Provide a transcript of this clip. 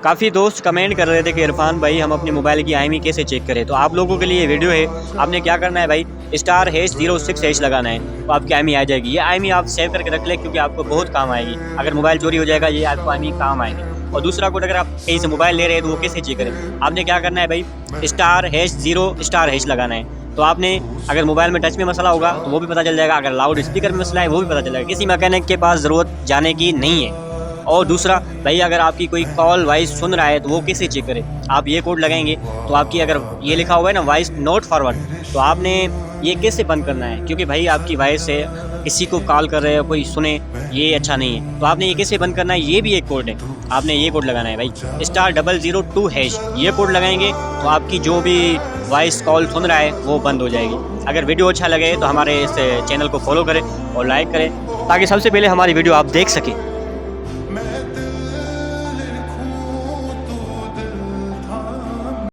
काफ़ी दोस्त कमेंट कर रहे थे कि इरफान भाई हम अपने मोबाइल की IMEI कैसे चेक करें। तो आप लोगों के लिए ये वीडियो है। आपने क्या करना है भाई, *#06# लगाना है तो आपकी IMEI आ जाएगी। ये IMEI आप सेव करके रख लें क्योंकि आपको बहुत काम आएगी। अगर मोबाइल चोरी हो जाएगा ये आपको IMEI काम आएगी। और दूसरा कोड, अगर आप कहीं से मोबाइल ले रहे हैं तो वो कैसे चेक करें। आपने क्या करना है भाई, *#0# लगाना है। तो आपने अगर मोबाइल में टच में मसला होगा तो वो भी पता चल जाएगा, अगर लाउड स्पीकर में मसला है वो भी पता चल जाएगा। किसी मैकेनिक के पास ज़रूरत जाने की नहीं है। और दूसरा भाई, अगर आपकी कोई कॉल वॉइस सुन रहा है तो वो कैसे चेक करें। आप ये कोड लगाएंगे तो आपकी, अगर ये लिखा हुआ है ना वॉइस नॉट फॉरवर्ड, तो आपने ये कैसे बंद करना है, क्योंकि भाई आपकी वॉइस से किसी को कॉल कर रहे हो कोई सुने, ये अच्छा नहीं है। तो आपने ये कैसे बंद करना है, ये भी एक कोड है। आपने ये कोड लगाना है भाई, *002#। ये कोड लगाएंगे तो आपकी जो भी वॉइस कॉल सुन रहा है वो बंद हो जाएगी। अगर वीडियो अच्छा लगे तो हमारे इस चैनल को फॉलो करें और लाइक करें ताकि सबसे पहले हमारी वीडियो आप देख सकें।